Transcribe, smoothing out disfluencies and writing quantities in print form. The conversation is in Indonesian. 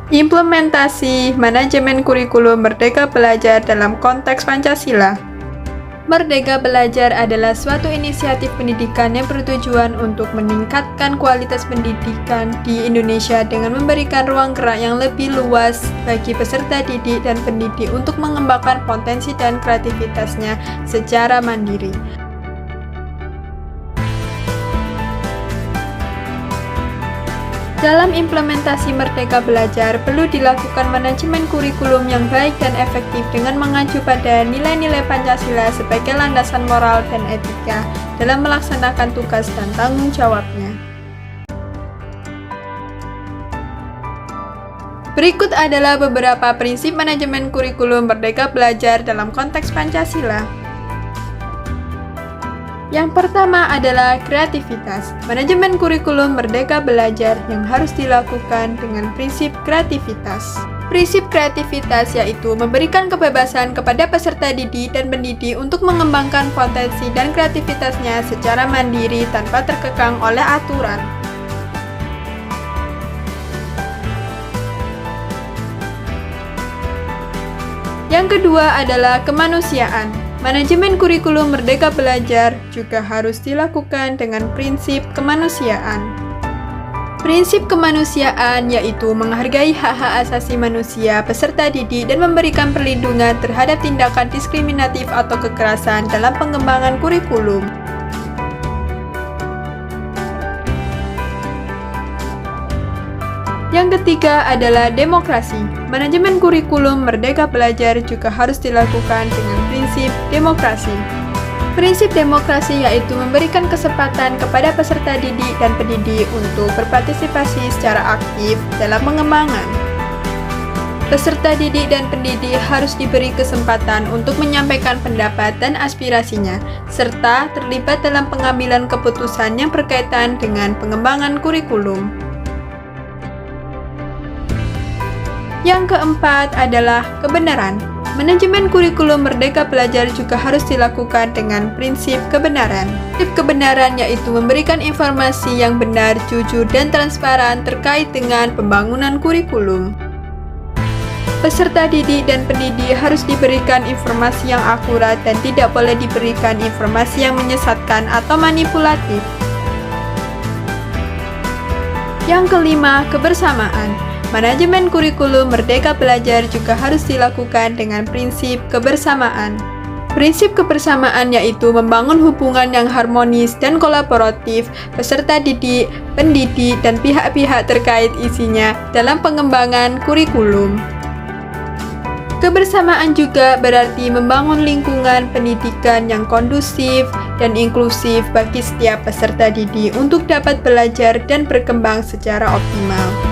Implementasi manajemen kurikulum Merdeka Belajar dalam konteks Pancasila. Merdeka Belajar adalah suatu inisiatif pendidikan yang bertujuan untuk meningkatkan kualitas pendidikan di Indonesia dengan memberikan ruang gerak yang lebih luas bagi peserta didik dan pendidik untuk mengembangkan potensi dan kreativitasnya secara mandiri. Dalam implementasi Merdeka Belajar, perlu dilakukan manajemen kurikulum yang baik dan efektif dengan mengacu pada nilai-nilai Pancasila sebagai landasan moral dan etika dalam melaksanakan tugas dan tanggung jawabnya. Berikut adalah beberapa prinsip manajemen kurikulum Merdeka Belajar dalam konteks Pancasila. Yang pertama adalah kreativitas. Manajemen kurikulum Merdeka Belajar yang harus dilakukan dengan prinsip kreativitas. Prinsip kreativitas yaitu memberikan kebebasan kepada peserta didik dan pendidik untuk mengembangkan potensi dan kreativitasnya secara mandiri tanpa terkekang oleh aturan. Yang kedua adalah kemanusiaan. Manajemen kurikulum Merdeka Belajar juga harus dilakukan dengan prinsip kemanusiaan. Prinsip kemanusiaan yaitu menghargai hak-hak asasi manusia peserta didik dan memberikan perlindungan terhadap tindakan diskriminatif atau kekerasan dalam pengembangan kurikulum. Yang ketiga adalah demokrasi. Manajemen kurikulum Merdeka Belajar juga harus dilakukan dengan prinsip demokrasi. Prinsip demokrasi yaitu memberikan kesempatan kepada peserta didik dan pendidik untuk berpartisipasi secara aktif dalam pengembangan. Peserta didik dan pendidik harus diberi kesempatan untuk menyampaikan pendapat dan aspirasinya, serta terlibat dalam pengambilan keputusan yang berkaitan dengan pengembangan kurikulum. Yang keempat adalah kebenaran. Manajemen kurikulum Merdeka Belajar juga harus dilakukan dengan prinsip kebenaran. Prinsip kebenaran yaitu memberikan informasi yang benar, jujur, dan transparan terkait dengan pembangunan kurikulum. Peserta didik dan pendidik harus diberikan informasi yang akurat dan tidak boleh diberikan informasi yang menyesatkan atau manipulatif. Yang kelima, kebersamaan. Manajemen kurikulum Merdeka Belajar juga harus dilakukan dengan prinsip kebersamaan. Prinsip kebersamaan yaitu membangun hubungan yang harmonis dan kolaboratif peserta didik, pendidik, dan pihak-pihak terkait isinya dalam pengembangan kurikulum. Kebersamaan juga berarti membangun lingkungan pendidikan yang kondusif dan inklusif bagi setiap peserta didik untuk dapat belajar dan berkembang secara optimal.